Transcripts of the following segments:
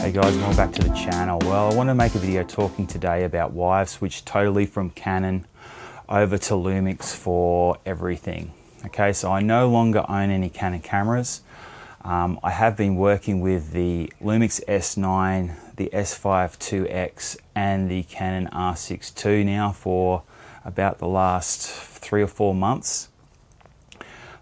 Hey guys, welcome back to the channel. Well, I want to make a video talking today about why I've switched totally from Canon over to Lumix for everything. Okay, so I no longer own any Canon cameras. I have been working with the Lumix S9, the S5 IIX and the Canon R6 II now for about the last 3 or 4 months.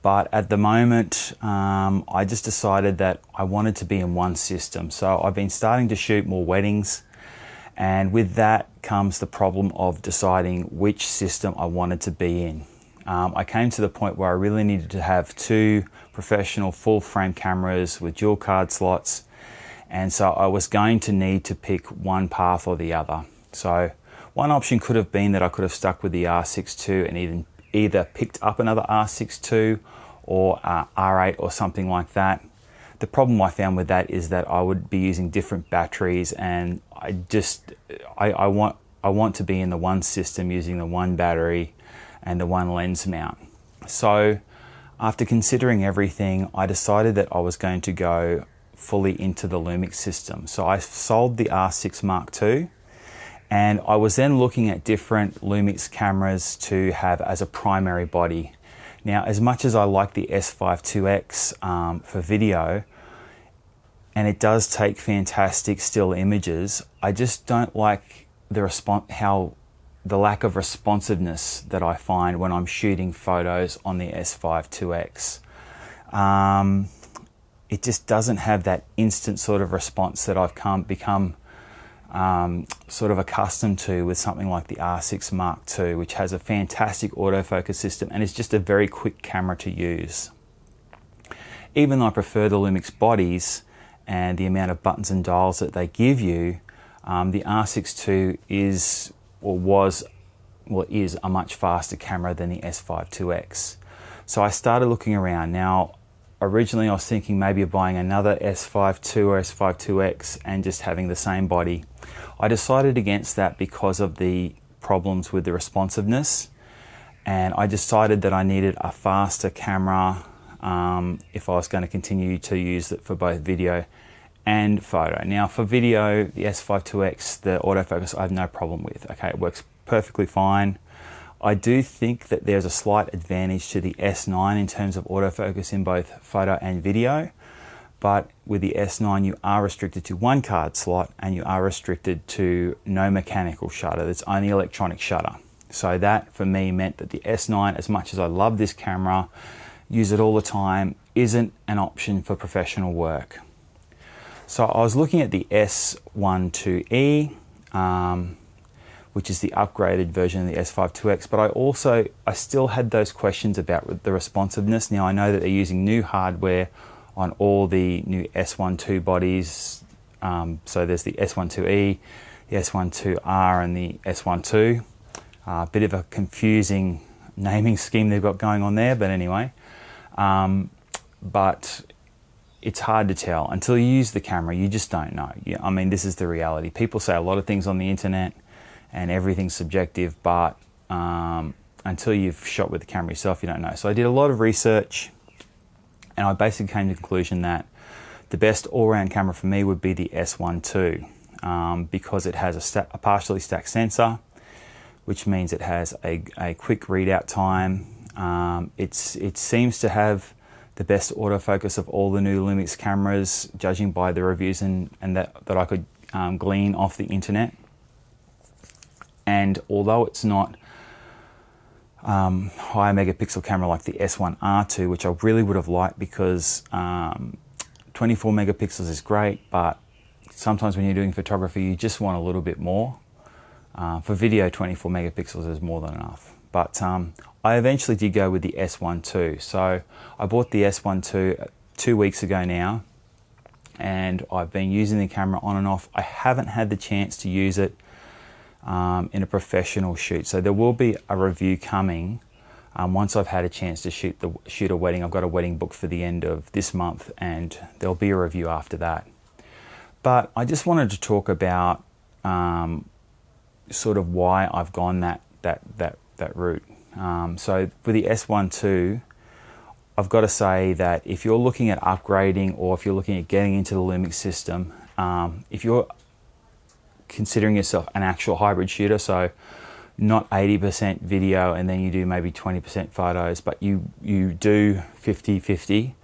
But at the moment, I just decided that I wanted to be in one system. So I've been starting to shoot more weddings, and with that comes the problem of deciding which system I wanted to be in. I came to the point where I really needed to have 2 professional full frame cameras with dual card slots, and so I was going to need to pick one path or the other. So one option could have been that I could have stuck with the R6 II and either picked up another R6 II or R8 or something like that. The problem I found with that is that I would be using different batteries, and I want to be in the one system using the one battery and the one lens mount. So after considering everything, I decided that I was going to go fully into the Lumix system. So I sold the R6 Mark II, and I was then looking at different Lumix cameras to have as a primary body. Now, as much as I like the S5 IIX for video, and it does take fantastic still images, I just don't like the lack of responsiveness that I find when I'm shooting photos on the S5 IIX. It just doesn't have that instant sort of response that I've become sort of accustomed to with something like the R6 Mark II, which has a fantastic autofocus system and is just a very quick camera to use. Even though I prefer the Lumix bodies and the amount of buttons and dials that they give you, the R6 II is a much faster camera than the S5 IIX. So I started looking around. Now, originally I was thinking maybe of buying another S5 II or S5 IIX and just having the same body. I decided against that because of the problems with the responsiveness, and I decided that I needed a faster camera if I was going to continue to use it for both video and photo. Now for video, the S5 IIX, the autofocus, I have no problem with. Okay, it works perfectly fine. I do think that there's a slight advantage to the S9 in terms of autofocus in both photo and video, but with the S9 you are restricted to one card slot and you are restricted to no mechanical shutter. There's only electronic shutter. So that for me meant that the S9, as much as I love this camera, use it all the time, isn't an option for professional work. So I was looking at the S1 IIe, which is the upgraded version of the S5 IIX, but I still had those questions about the responsiveness. Now I know that they're using new hardware on all the new S1 II bodies. So there's the S1 IIe, the S1 IIR and the S1 II. A bit of a confusing naming scheme they've got going on there, but anyway. But it's hard to tell. Until you use the camera, you just don't know. I mean, this is the reality. People say a lot of things on the internet, and everything's subjective, but until you've shot with the camera yourself, you don't know. So I did a lot of research, and I basically came to the conclusion that the best all-round camera for me would be the S1 II, because it has a partially stacked sensor, which means it has a quick readout time. It seems to have the best autofocus of all the new Lumix cameras, judging by the reviews and that I could glean off the internet. And although it's not high megapixel camera like the S1R2, which I really would have liked, because 24 megapixels is great, but sometimes when you're doing photography, you just want a little bit more. For video, 24 megapixels is more than enough. But I eventually did go with the S1 II. So I bought the S1 II 2 weeks ago now, and I've been using the camera on and off. I haven't had the chance to use it in a professional shoot, so there will be a review coming once I've had a chance to shoot a wedding. I've got a wedding booked for the end of this month, and there'll be a review after that. But I just wanted to talk about sort of why I've gone that route. So for the S1 II, I've got to say that if you're looking at upgrading, or if you're looking at getting into the Lumix system, if you're considering yourself an actual hybrid shooter, so not 80% video and then you do maybe 20% photos, but you do 50-50,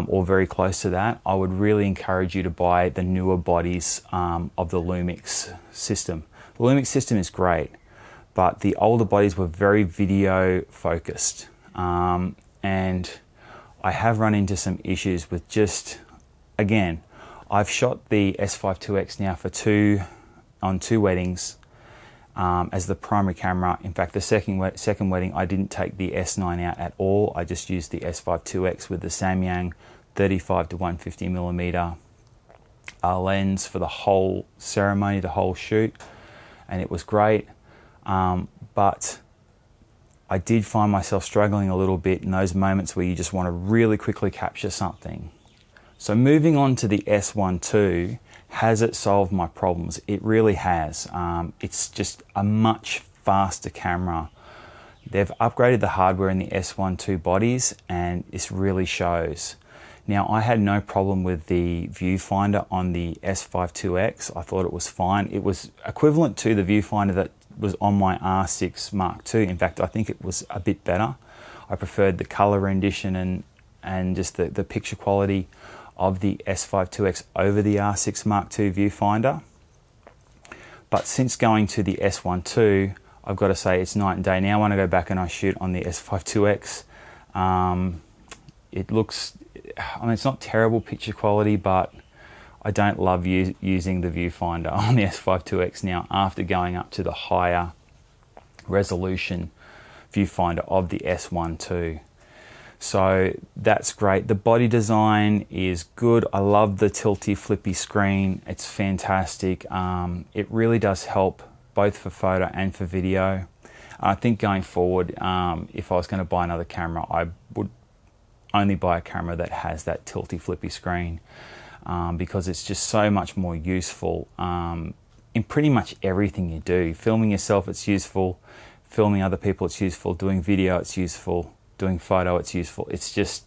or very close to that, I would really encourage you to buy the newer bodies of the Lumix system. The Lumix system is great, but the older bodies were very video focused. And I have run into some issues with just, again, I've shot the S5 IIX now on two weddings as the primary camera. In fact, the second wedding, I didn't take the S9 out at all. I just used the S5 IIX with the Samyang 35 to 150 millimeter lens for the whole ceremony, the whole shoot, and it was great. But I did find myself struggling a little bit in those moments where you just want to really quickly capture something. So moving on to the S1 II, has it solved my problems? It really has. It's just a much faster camera. They've upgraded the hardware in the S1 II bodies, and this really shows. Now, I had no problem with the viewfinder on the S5 IIX. I thought it was fine. It was equivalent to the viewfinder that was on my R6 Mark II. In fact, I think it was a bit better. I preferred the color rendition and just the picture quality of the S5 IIX over the R6 Mark II viewfinder. But since going to the S1 II, I've got to say it's night and day. Now when I go back and I shoot on the S5 IIX, it looks, I mean, it's not terrible picture quality, but I don't love using the viewfinder on the S5 IIX now after going up to the higher resolution viewfinder of the S1 II. So that's great. The body design is good. I love the tilty flippy screen. It's fantastic. It really does help both for photo and for video. I think going forward, if I was going to buy another camera, I would only buy a camera that has that tilty flippy screen. Because it's just so much more useful in pretty much everything you do. Filming yourself, it's useful. Filming other people, it's useful. Doing video, it's useful. Doing photo, it's useful. It's just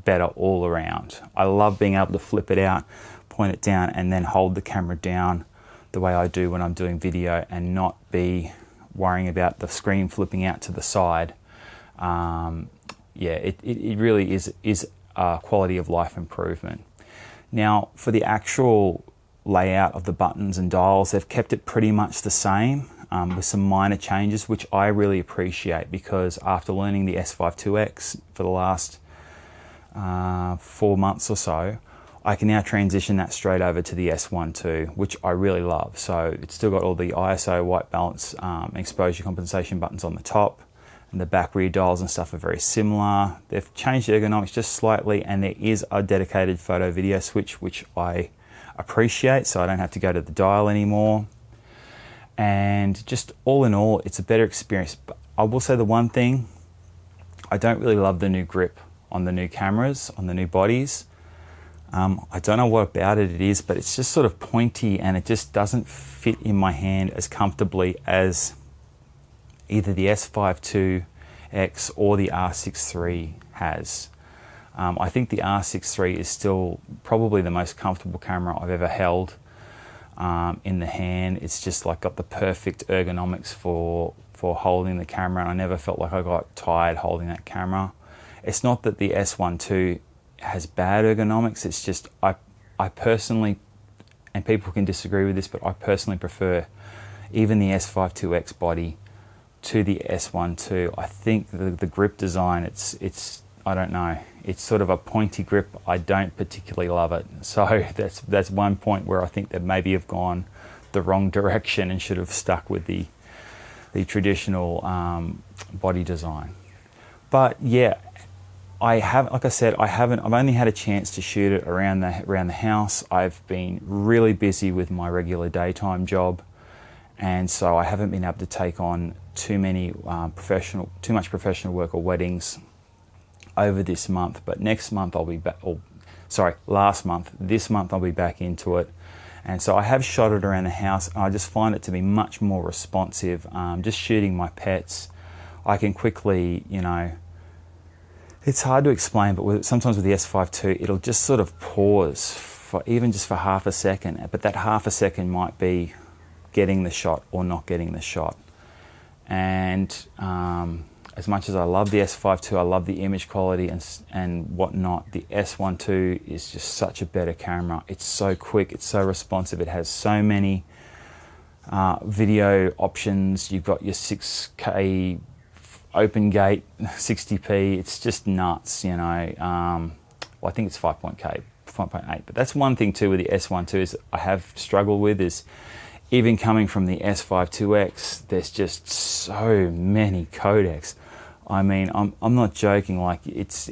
better all around. I love being able to flip it out, point it down, and then hold the camera down the way I do when I'm doing video, and not be worrying about the screen flipping out to the side. Yeah, it really is a quality of life improvement. Now, for the actual layout of the buttons and dials, they've kept it pretty much the same, with some minor changes, which I really appreciate, because after learning the S5 IIX for the last 4 months or so, I can now transition that straight over to the S1 II, which I really love. So it's still got all the ISO, white balance, exposure compensation buttons on the top, and the back rear dials and stuff are very similar. They've changed the ergonomics just slightly, and there is a dedicated photo video switch, which I appreciate, so I don't have to go to the dial anymore. And just all in all, it's a better experience. But I will say the one thing, I don't really love the new grip on the new cameras, on the new bodies. I don't know what about it is, but it's just sort of pointy, and it just doesn't fit in my hand as comfortably as either the S5 IIX or the R6 III has. I think the R6 III is still probably the most comfortable camera I've ever held in the hand. It's just like got the perfect ergonomics for holding the camera, and I never felt like I got tired holding that camera. It's not that the S1 II has bad ergonomics, it's just I personally, and people can disagree with this, but I personally prefer even the S5 IIX body to the S1 II. I think the grip design, it's I don't know, it's sort of a pointy grip. I don't particularly love it. So that's one point where I think they maybe have gone the wrong direction and should have stuck with the traditional body design. But yeah, like I said, I've only had a chance to shoot it around the house. I've been really busy with my regular daytime job, and so I haven't been able to take on too much professional work or weddings over this month. But next month I'll be back, this month I'll be back into it. And so I have shot it around the house, and I just find it to be much more responsive. Just shooting my pets, I can quickly, It's hard to explain, but sometimes with the S5 II, it'll just sort of pause for even just for half a second, but that half a second might be getting the shot or not getting the shot. And as much as I love the S5 II, I love the image quality and whatnot, the S1 II is just such a better camera. It's so quick, it's so responsive, it has so many video options. You've got your 6K open gate 60p. It's just nuts, you know. Well, I think it's 5.8, but that's one thing too with the S1 II is I have struggled with is even coming from the S5 IIX, there's just so many codecs. I mean, I'm not joking. Like it's.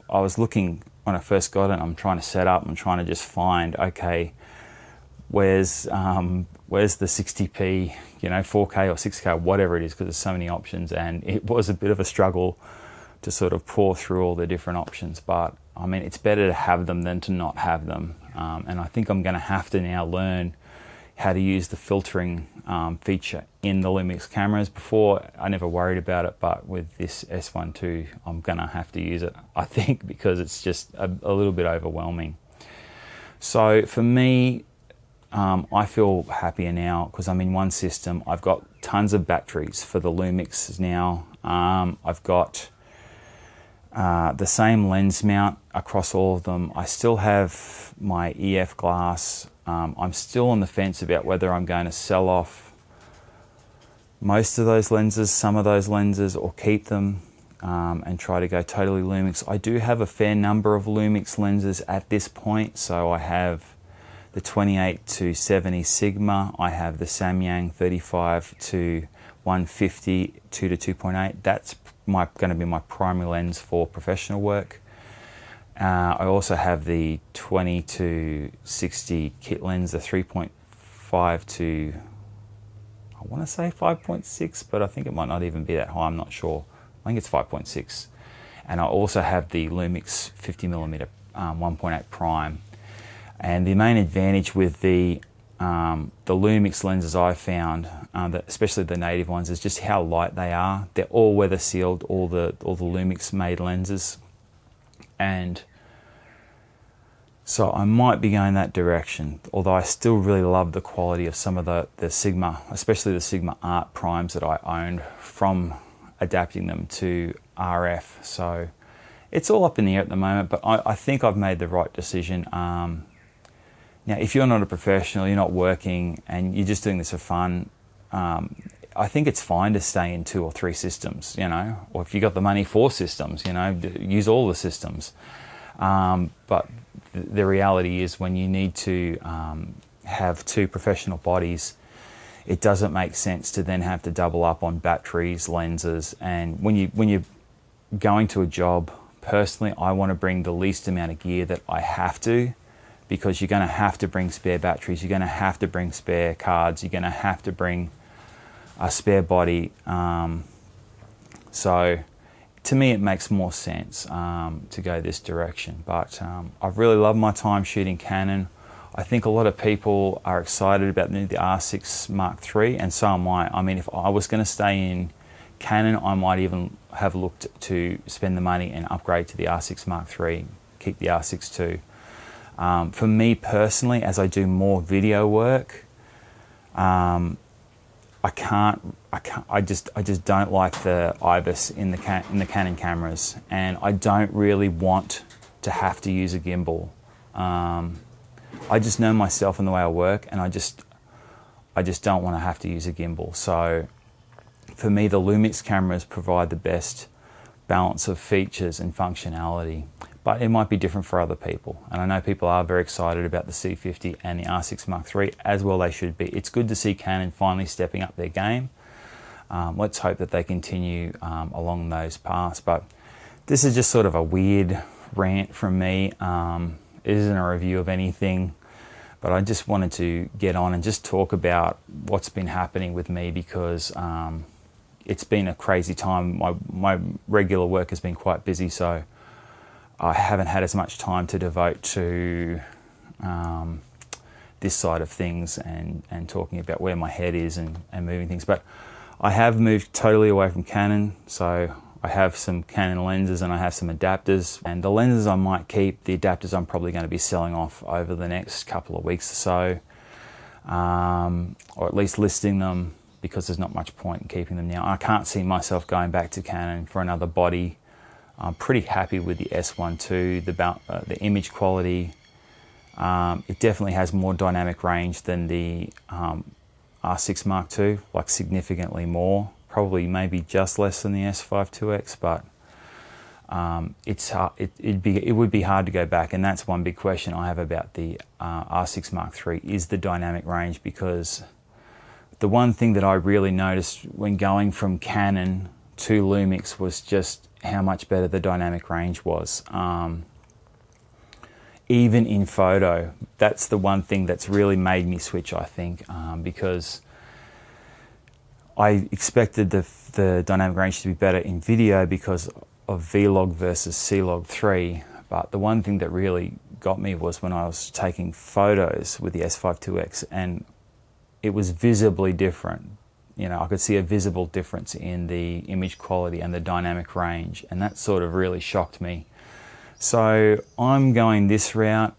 I was looking when I first got it. I'm trying to set up. I'm trying to just find, okay, where's the 60p, you know, 4K or 6K, whatever it is, because there's so many options, and it was a bit of a struggle to sort of pour through all the different options. But I mean, it's better to have them than to not have them, and I think I'm going to have to now learn how to use the filtering feature in the Lumix cameras. Before, I never worried about it, but with this S1 II, I'm going to have to use it, I think, because it's just a little bit overwhelming. So for me, I feel happier now because I'm in one system. I've got tons of batteries for the Lumix now. I've got the same lens mount across all of them. I still have my EF glass. I'm still on the fence about whether I'm going to sell off most of those lenses, some of those lenses, or keep them and try to go totally Lumix. I do have a fair number of Lumix lenses at this point. So I have the 28 to 70 Sigma. I have the Samyang 35 to 150 2 to 2.8. That's going to be my primary lens for professional work. I also have the 20 to 60 kit lens, the 3.5 to, I want to say 5.6, but I think it might not even be that high, I'm not sure. I think it's 5.6. And I also have the Lumix 50mm 1.8 prime. And the main advantage with the Lumix lenses I found, especially the native ones, is just how light they are. They're all weather sealed, all the Lumix made lenses. And so I might be going that direction, although I still really love the quality of some of the Sigma, especially the Sigma Art primes that I owned from adapting them to RF. So it's all up in the air at the moment, but I think I've made the right decision. Now, if you're not a professional, you're not working, and you're just doing this for fun, I think it's fine to stay in 2 or 3 systems, you know, or if you got the money, 4 systems, you know, use all the systems. But the reality is when you need to have 2 professional bodies, it doesn't make sense to then have to double up on batteries, lenses, and when you're going to a job, personally, I want to bring the least amount of gear that I have to, because you're going to have to bring spare batteries, you're going to have to bring spare cards, you're going to have to bring a spare body. So to me, it makes more sense to go this direction. But I've really loved my time shooting Canon. I think a lot of people are excited about the R6 Mark III, and so am I. I mean, if I was going to stay in Canon, I might even have looked to spend the money and upgrade to the R6 Mark III, keep the R6 II. For me personally, as I do more video work, I just don't like the IBIS in the Canon cameras, and I don't really want to have to use a gimbal. I just know myself and the way I work, and I just don't want to have to use a gimbal. So for me, the Lumix cameras provide the best balance of features and functionality. But it might be different for other people. And I know people are very excited about the C50 and the R6 Mark III, as well they should be. It's good to see Canon finally stepping up their game. Let's hope that they continue along those paths. But this is just sort of a weird rant from me. It isn't a review of anything, but I just wanted to get on and just talk about what's been happening with me, because it's been a crazy time. My regular work has been quite busy, so I haven't had as much time to devote to this side of things and talking about where my head is and moving things. But I have moved totally away from Canon, so I have some Canon lenses and I have some adapters, and the lenses I might keep, the adapters I'm probably going to be selling off over the next couple of weeks or so, or at least listing them, because there's not much point in keeping them now. I can't see myself going back to Canon for another body. I'm pretty happy with the S1 II, the image quality. It definitely has more dynamic range than the R6 Mark II, like significantly more. Probably maybe just less than the S5 IIX, but it would be hard to go back, and that's one big question I have about the R6 Mark III is the dynamic range, because the one thing that I really noticed when going from Canon to Lumix was just how much better the dynamic range was. Even in photo, that's the one thing that's really made me switch, I think, because I expected the dynamic range to be better in video because of Vlog versus C-Log 3, but the one thing that really got me was when I was taking photos with the S5 IIX, and it was visibly different. You know, I could see a visible difference in the image quality and the dynamic range, and that sort of really shocked me. So I'm going this route.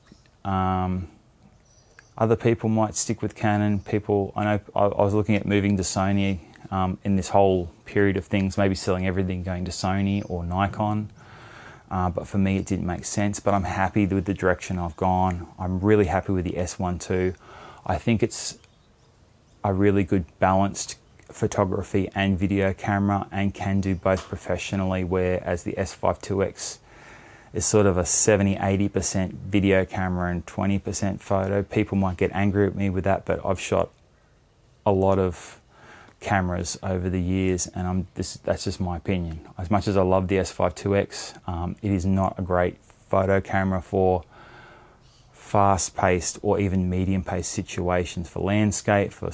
Other people might stick with Canon. I know I was looking at moving to Sony in this whole period of things, maybe selling everything, going to Sony or Nikon. But for me, it didn't make sense. But I'm happy with the direction I've gone. I'm really happy with the S1 II. I think it's a really good balanced photography and video camera, and can do both professionally, whereas the S5 IIX is sort of a 70-80% video camera and 20% photo. People might get angry at me with that, but I've shot a lot of cameras over the years, and that's just my opinion. As much as I love the S5 IIX, it is not a great photo camera for fast-paced or even medium-paced situations. For landscape, for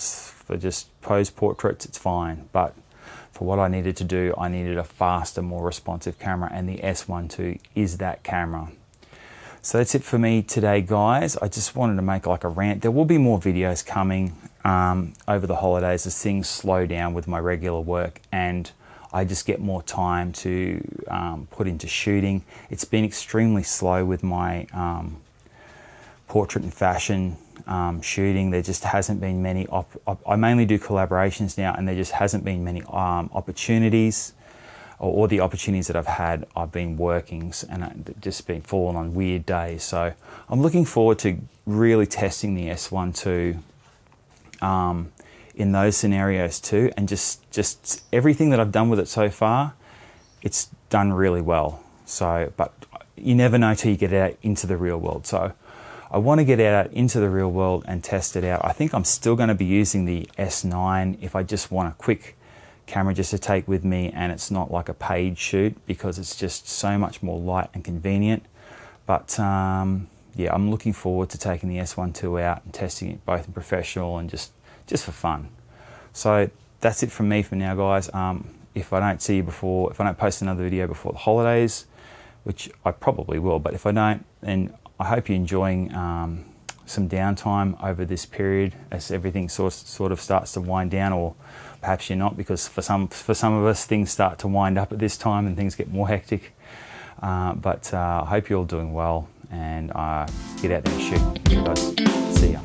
just pose portraits, it's fine, but for what I needed to do, I needed a faster, more responsive camera, and the S1 II is that camera. So that's it for me today, guys. I just wanted to make like a rant. There will be more videos coming over the holidays as things slow down with my regular work, and I just get more time to put into shooting. It's been extremely slow with my portrait and fashion shooting. There just hasn't been many, I mainly do collaborations now, and there just hasn't been many opportunities, or the opportunities that I've had, I've been working, and I've just been falling on weird days. So I'm looking forward to really testing the S1 II in those scenarios too, and just everything that I've done with it so far, it's done really well. So, but you never know till you get out into the real world. So I want to get out into the real world and test it out. I think I'm still going to be using the S9 if I just want a quick camera just to take with me, and it's not like a paid shoot, because it's just so much more light and convenient. But yeah, I'm looking forward to taking the S1 II out and testing it both in professional and just for fun. So that's it from me for now, guys. If I don't see you before, if I don't post another video before the holidays, which I probably will, but if I don't, then I hope you're enjoying some downtime over this period as everything sort of starts to wind down, or perhaps you're not, because for some of us things start to wind up at this time and things get more hectic. But I hope you're all doing well, and get out there and shoot. Guys, see ya.